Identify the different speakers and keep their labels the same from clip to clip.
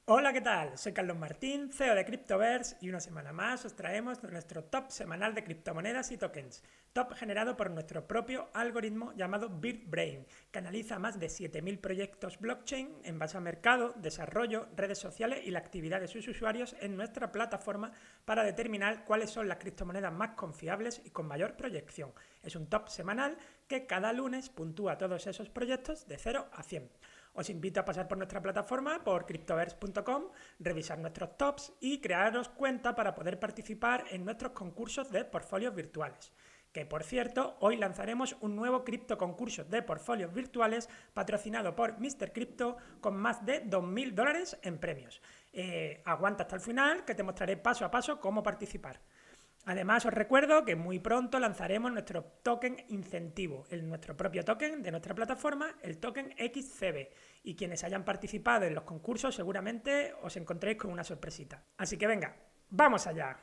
Speaker 1: Hola, ¿qué tal? Soy Carlos Martín, CEO de Cryptoverse y una semana más os traemos nuestro top semanal de criptomonedas y tokens, top generado por nuestro propio algoritmo llamado BirdBrain, que analiza más de 7.000 proyectos blockchain en base a mercado, desarrollo, redes sociales y la actividad de sus usuarios en nuestra plataforma para determinar cuáles son las criptomonedas más confiables y con mayor proyección. Es un top semanal que cada lunes puntúa todos esos proyectos de 0 a 100. Os invito a pasar por nuestra plataforma, por cryptoverse.com, revisar nuestros tops y crearos cuenta para poder participar en nuestros concursos de portfolios virtuales. Que por cierto, hoy lanzaremos un nuevo cripto concurso de portfolios virtuales patrocinado por Mr. Crypto con más de $2.000 en premios. Aguanta hasta el final que te mostraré paso a paso cómo participar. Además, os recuerdo que muy pronto lanzaremos nuestro token incentivo, nuestro propio token de nuestra plataforma, el token XCB. Y quienes hayan participado en los concursos seguramente os encontréis con una sorpresita. Así que venga, ¡vamos allá!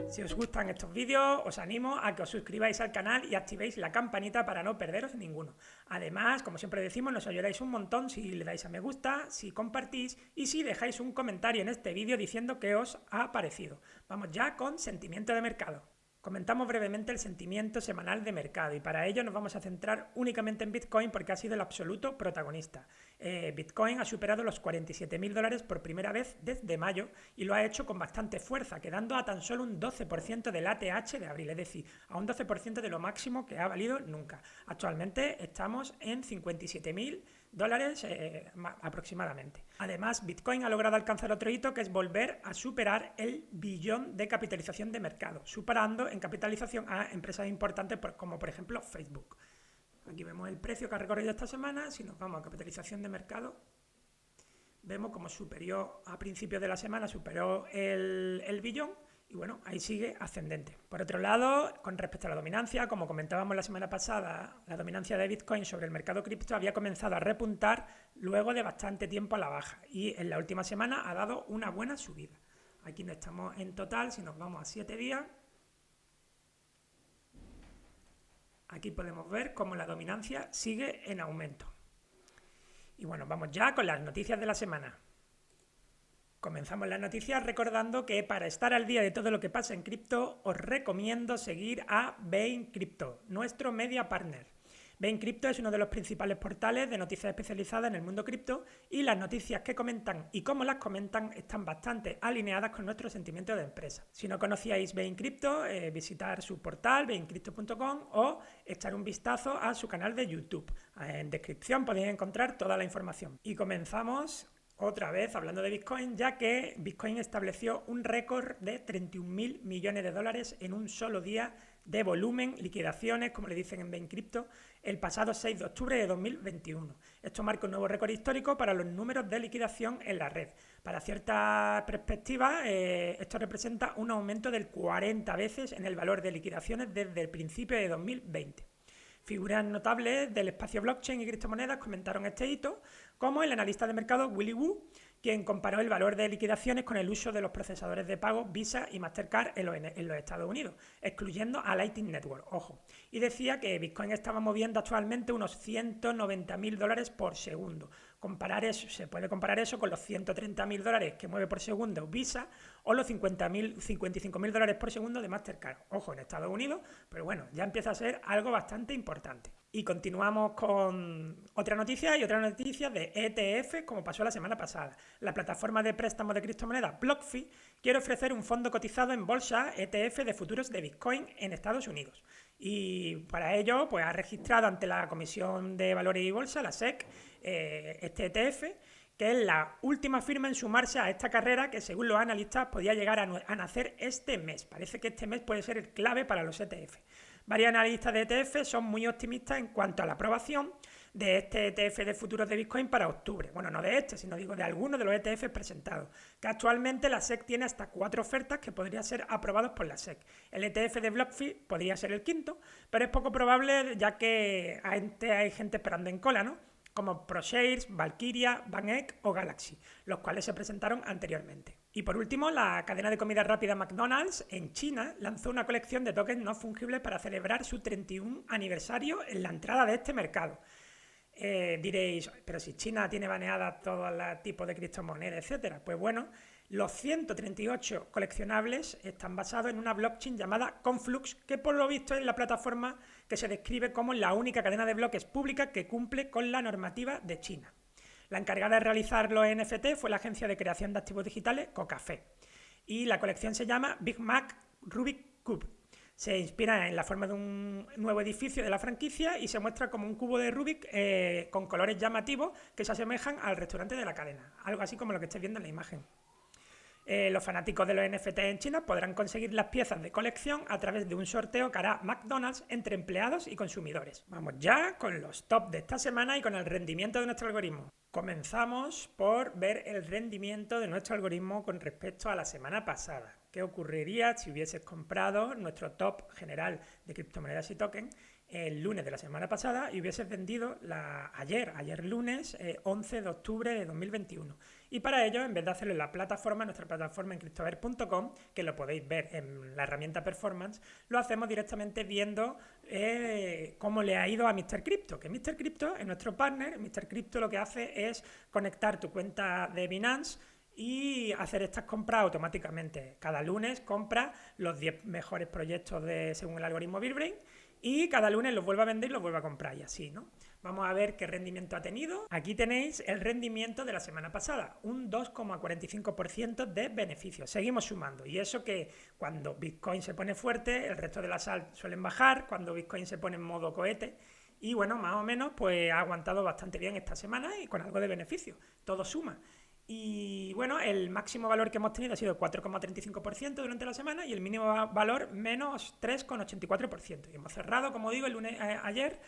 Speaker 1: Si os gustan estos vídeos, os animo a que os suscribáis al canal y activéis la campanita para no perderos ninguno. Además, como siempre decimos, nos ayudáis un montón si le dais a me gusta, si compartís y si dejáis un comentario en este vídeo diciendo qué os ha parecido. Vamos ya con sentimiento de mercado. Comentamos brevemente el sentimiento semanal de mercado y para ello nos vamos a centrar únicamente en Bitcoin porque ha sido el absoluto protagonista. Bitcoin ha superado los $47.000 por primera vez desde mayo y lo ha hecho con bastante fuerza, quedando a tan solo un 12% del ATH de abril, es decir, a un 12% de lo máximo que ha valido nunca. Actualmente estamos en $57.000 aproximadamente. Además, Bitcoin ha logrado alcanzar otro hito que es volver a superar el billón de capitalización de mercado, superando en capitalización a empresas importantes como por ejemplo Facebook. Aquí vemos el precio que ha recorrido esta semana. Si nos vamos a capitalización de mercado, vemos como superó a principios de la semana, superó el billón y bueno, ahí sigue ascendente. Por otro lado, con respecto a la dominancia, como comentábamos la semana pasada, la dominancia de Bitcoin sobre el mercado cripto había comenzado a repuntar luego de bastante tiempo a la baja y en la última semana ha dado una buena subida. Aquí no estamos en total, si nos vamos a 7 días, aquí podemos ver cómo la dominancia sigue en aumento. Y bueno, vamos ya con las noticias de la semana. Comenzamos las noticias recordando que para estar al día de todo lo que pasa en cripto os recomiendo seguir a Bain Crypto, nuestro media partner. Bain Crypto es uno de los principales portales de noticias especializadas en el mundo cripto y las noticias que comentan y cómo las comentan están bastante alineadas con nuestro sentimiento de empresa. Si no conocíais Bain Crypto, visitar su portal baincrypto.com o echar un vistazo a su canal de YouTube. En descripción podéis encontrar toda la información. Y comenzamos otra vez hablando de Bitcoin, ya que Bitcoin estableció un récord de $31.000 millones en un solo día de volumen, liquidaciones, como le dicen en Bain Crypto, el pasado 6 de octubre de 2021. Esto marca un nuevo récord histórico para los números de liquidación en la red. Para cierta perspectiva, esto representa un aumento del 40 veces en el valor de liquidaciones desde el principio de 2020. Figuras notables del espacio blockchain y criptomonedas comentaron este hito, como el analista de mercado Willy Woo, quien comparó el valor de liquidaciones con el uso de los procesadores de pago Visa y Mastercard en los Estados Unidos, excluyendo a Lightning Network, ojo, y decía que Bitcoin estaba moviendo actualmente unos $190.000 por segundo. Se puede comparar eso con los $130.000 que mueve por segundo Visa o los $55.000 por segundo de Mastercard. Ojo, en Estados Unidos, pero bueno, ya empieza a ser algo bastante importante. Y continuamos con otra noticia de ETF, como pasó la semana pasada. La plataforma de préstamos de criptomonedas BlockFi quiere ofrecer un fondo cotizado en bolsa ETF de futuros de Bitcoin en Estados Unidos. Y para ello, pues ha registrado ante la Comisión de Valores y Bolsa, la SEC, este ETF, que es la última firma en sumarse a esta carrera que, según los analistas, podía llegar a nacer este mes. Parece que este mes puede ser el clave para los ETF. Varios analistas de ETF son muy optimistas en cuanto a la aprobación de este ETF de futuros de Bitcoin para octubre. Bueno, no de este, sino digo de algunos de los ETFs presentados, que actualmente la SEC tiene hasta 4 ofertas que podrían ser aprobados por la SEC. El ETF de BlockFi podría ser el quinto, pero es poco probable ya que hay gente esperando en cola, ¿no? Como ProShares, Valkyria, VanEck o Galaxy, los cuales se presentaron anteriormente. Y por último, la cadena de comida rápida McDonald's en China lanzó una colección de tokens no fungibles para celebrar su 31 aniversario en la entrada de este mercado. Diréis, pero si China tiene baneadas todos los tipos de criptomonedas, etcétera. Pues bueno, los 138 coleccionables están basados en una blockchain llamada Conflux, que por lo visto es la plataforma que se describe como la única cadena de bloques pública que cumple con la normativa de China. La encargada de realizar los NFT fue la agencia de creación de activos digitales Cocafé. Y la colección se llama Big Mac Rubik Cube. Se inspira en la forma de un nuevo edificio de la franquicia y se muestra como un cubo de Rubik con colores llamativos que se asemejan al restaurante de la cadena. Algo así como lo que estáis viendo en la imagen. Los fanáticos de los NFT en China podrán conseguir las piezas de colección a través de un sorteo que hará McDonald's entre empleados y consumidores. Vamos ya con los top de esta semana y con el rendimiento de nuestro algoritmo. Comenzamos por ver el rendimiento de nuestro algoritmo con respecto a la semana pasada. ¿Qué ocurriría si hubieses comprado nuestro top general de criptomonedas y tokens el lunes de la semana pasada y hubieses vendido ayer lunes 11 de octubre de 2021? Y para ello, en vez de hacerlo en la plataforma, nuestra plataforma en cryptover.com, que lo podéis ver en la herramienta Performance, lo hacemos directamente viendo cómo le ha ido a Mr. Crypto, que Mr. Crypto es nuestro partner. Mr. Crypto lo que hace es conectar tu cuenta de Binance y hacer estas compras automáticamente. Cada lunes compra los 10 mejores proyectos según el algoritmo Bitbrain y cada lunes los vuelve a vender y los vuelve a comprar y así, ¿no? Vamos a ver qué rendimiento ha tenido. Aquí tenéis el rendimiento de la semana pasada, un 2,45% de beneficio. Seguimos sumando y eso que cuando Bitcoin se pone fuerte, el resto de las altcoins suelen bajar, cuando Bitcoin se pone en modo cohete. Y bueno, más o menos pues ha aguantado bastante bien esta semana y con algo de beneficio. Todo suma. Y bueno, el máximo valor que hemos tenido ha sido 4,35% durante la semana y el mínimo valor menos 3,84%. Y hemos cerrado, como digo, ayer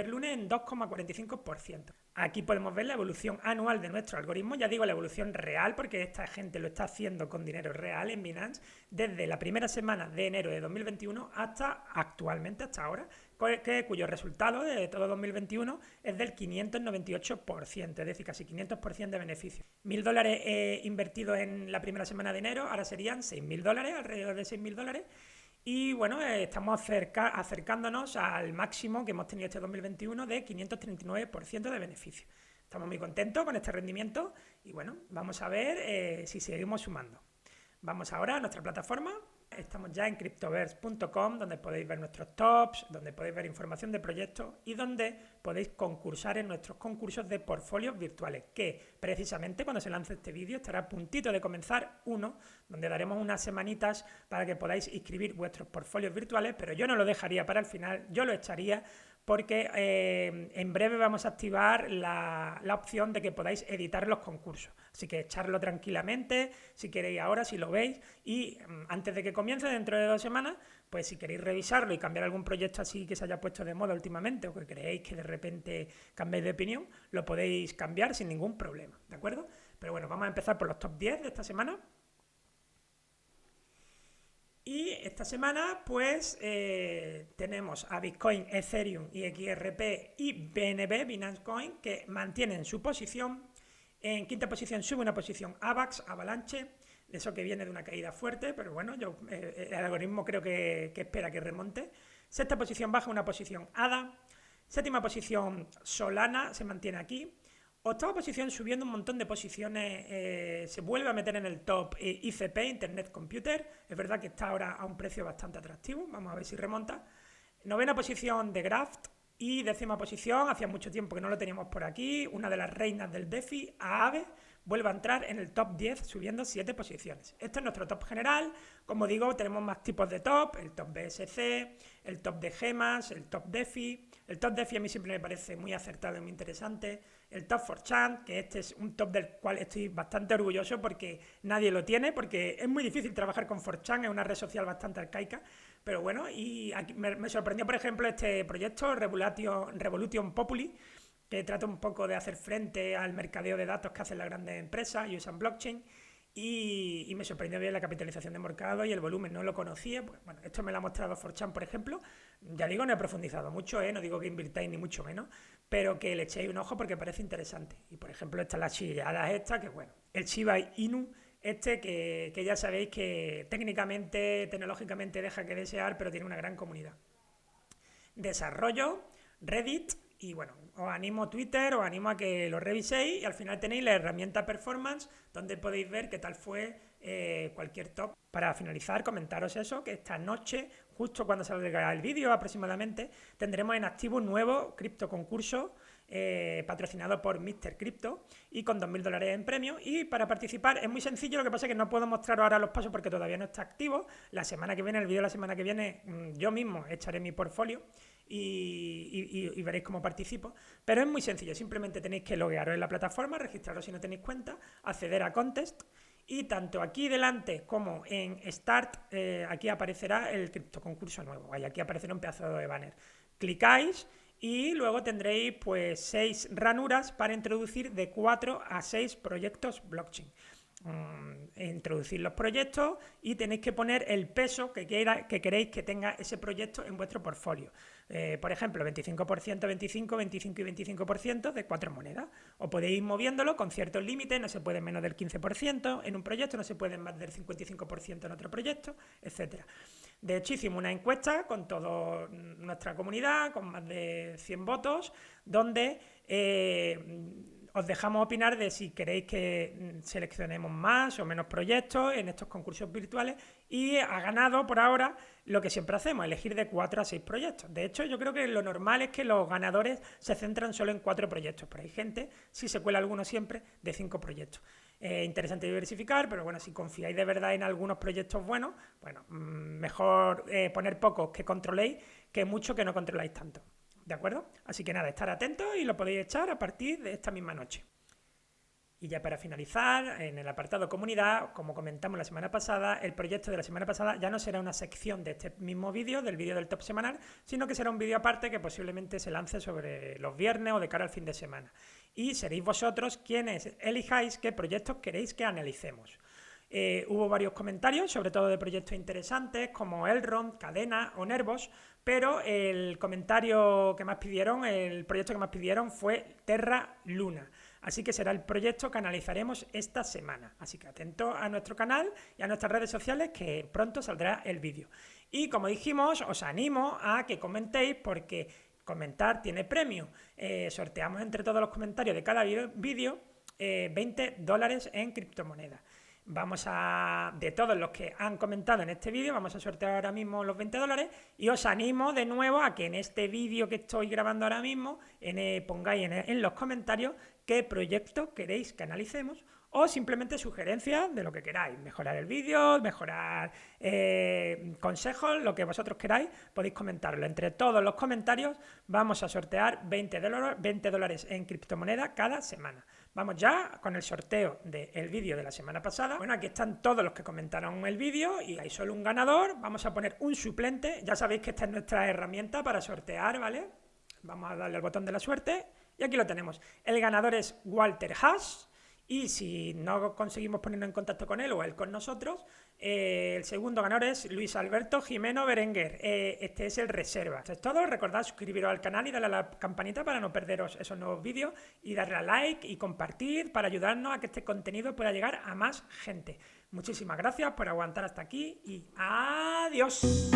Speaker 1: lunes en 2,45%. Aquí podemos ver la evolución anual de nuestro algoritmo, ya digo la evolución real porque esta gente lo está haciendo con dinero real en Binance desde la primera semana de enero de 2021 hasta actualmente, hasta ahora, cuyo resultado de todo 2021 es del 598%, es decir, casi 500% de beneficio. $1.000 invertidos en la primera semana de enero, ahora serían $6.000, alrededor de $6.000. Y bueno, estamos acercándonos al máximo que hemos tenido este 2021 de 539% de beneficio. Estamos muy contentos con este rendimiento y bueno, vamos a ver si seguimos sumando. Vamos ahora a nuestra plataforma. Estamos ya en cryptoverse.com, donde podéis ver nuestros tops, donde podéis ver información de proyectos y donde podéis concursar en nuestros concursos de portfolios virtuales, que precisamente cuando se lance este vídeo estará a puntito de comenzar uno, donde daremos unas semanitas para que podáis inscribir vuestros portfolios virtuales, pero yo no lo dejaría para el final, yo lo echaría porque en breve vamos a activar la opción de que podáis editar los concursos. Así que echarlo tranquilamente, si queréis ahora, si lo veis, y antes de que comience, dentro de 2 semanas, pues si queréis revisarlo y cambiar algún proyecto así que se haya puesto de moda últimamente o que creéis que de repente cambiéis de opinión, lo podéis cambiar sin ningún problema, ¿de acuerdo? Pero bueno, vamos a empezar por los top 10 de esta semana. Y esta semana pues tenemos a Bitcoin, Ethereum y XRP y BNB, Binance Coin, que mantienen su posición. En quinta posición sube una posición AVAX, Avalanche, eso que viene de una caída fuerte, pero bueno, el algoritmo creo que espera que remonte. Sexta posición baja una posición ADA. Séptima posición Solana, se mantiene aquí. Octava posición subiendo un montón de posiciones, se vuelve a meter en el top ICP, Internet Computer. Es verdad que está ahora a un precio bastante atractivo, vamos a ver si remonta. Novena posición de Graft y décima posición, hacía mucho tiempo que no lo teníamos por aquí, una de las reinas del DeFi, Aave, vuelve a entrar en el top 10 subiendo 7 posiciones. Este es nuestro top general. Como digo, tenemos más tipos de top, el top BSC, el top de gemas, el top DeFi. El top DeFi a mí siempre me parece muy acertado y muy interesante. El top 4chan, que este es un top del cual estoy bastante orgulloso porque nadie lo tiene, porque es muy difícil trabajar con 4chan, es una red social bastante arcaica. Pero bueno, y aquí me sorprendió, por ejemplo, este proyecto, Revolution Populi, que trata un poco de hacer frente al mercadeo de datos que hacen las grandes empresas y usan blockchain. Y me sorprendió bien la capitalización de mercado y el volumen, no lo conocía. Pues, bueno, esto me lo ha mostrado 4chan, por ejemplo. Ya digo, no he profundizado mucho, no digo que invirtáis ni mucho menos, pero que le echéis un ojo porque parece interesante. Y por ejemplo, estas las chilladas estas, que bueno, el Shiba Inu, que ya sabéis que técnicamente, tecnológicamente deja que desear, pero tiene una gran comunidad. Desarrollo, Reddit y bueno, os animo a Twitter, os animo a que lo reviséis y al final tenéis la herramienta Performance donde podéis ver qué tal fue cualquier top. Para finalizar, comentaros eso, que esta noche, justo cuando salga el vídeo aproximadamente, tendremos en activo un nuevo cripto concurso patrocinado por Mr. Crypto y con $2000 en premio. Y para participar es muy sencillo, lo que pasa es que no puedo mostraros ahora los pasos porque todavía no está activo. La semana que viene, el vídeo de la semana que viene, yo mismo echaré mi portfolio y veréis cómo participo. Pero es muy sencillo, simplemente tenéis que loguearos en la plataforma, registraros si no tenéis cuenta, acceder a Contest y tanto aquí delante como en Start, aquí aparecerá el cripto concurso nuevo. Aquí aparecerá un pedazo de banner. Clicáis y luego tendréis pues 6 ranuras para introducir de 4 a 6 proyectos blockchain. Introducir los proyectos y tenéis que poner el peso que queréis que tenga ese proyecto en vuestro portfolio. Por ejemplo, 25%, 25, 25 y 25% de 4 monedas. O podéis ir moviéndolo con ciertos límites, no se puede menos del 15% en un proyecto, no se puede más del 55% en otro proyecto, etc. De hecho, hicimos una encuesta con toda nuestra comunidad, con más de 100 votos, donde os dejamos opinar de si queréis que seleccionemos más o menos proyectos en estos concursos virtuales y ha ganado por ahora lo que siempre hacemos, elegir de 4 a 6 proyectos. De hecho, yo creo que lo normal es que los ganadores se centran solo en 4 proyectos, pero hay gente, si se cuela alguno siempre, de 5 proyectos. Interesante diversificar, pero bueno, si confiáis de verdad en algunos proyectos buenos, bueno, mejor poner pocos que controléis que muchos que no controláis tanto. ¿De acuerdo? Así que nada, estar atentos y lo podéis echar a partir de esta misma noche. Y ya para finalizar, en el apartado comunidad, como comentamos la semana pasada, el proyecto de la semana pasada ya no será una sección de este mismo vídeo, del vídeo del top semanal, sino que será un vídeo aparte que posiblemente se lance sobre los viernes o de cara al fin de semana. Y seréis vosotros quienes elijáis qué proyectos queréis que analicemos. Hubo varios comentarios, sobre todo de proyectos interesantes como Elrond, Cadena o Nervos, pero el comentario que más pidieron, el proyecto que más pidieron fue Terra Luna. Así que será el proyecto que analizaremos esta semana. Así que atento a nuestro canal y a nuestras redes sociales que pronto saldrá el vídeo. Y como dijimos, os animo a que comentéis porque comentar tiene premio. Sorteamos entre todos los comentarios de cada vídeo $20 en criptomonedas. De todos los que han comentado en este vídeo, vamos a sortear ahora mismo los $20 y os animo de nuevo a que en este vídeo que estoy grabando ahora mismo pongáis en los comentarios qué proyecto queréis que analicemos o simplemente sugerencias de lo que queráis, mejorar el vídeo, mejorar consejos, lo que vosotros queráis, podéis comentarlo. Entre todos los comentarios vamos a sortear $20 en criptomonedas cada semana. Vamos ya con el sorteo del vídeo de la semana pasada. Bueno, aquí están todos los que comentaron el vídeo y hay solo un ganador. Vamos a poner un suplente. Ya sabéis que esta es nuestra herramienta para sortear, ¿vale? Vamos a darle al botón de la suerte y aquí lo tenemos. El ganador es Walter Haas. Y si no conseguimos ponernos en contacto con él o él con nosotros, el segundo ganador es Luis Alberto Jimeno Berenguer. Este es el reserva. Esto es todo. Recordad suscribiros al canal y darle a la campanita para no perderos esos nuevos vídeos y darle a like y compartir para ayudarnos a que este contenido pueda llegar a más gente. Muchísimas gracias por aguantar hasta aquí y adiós.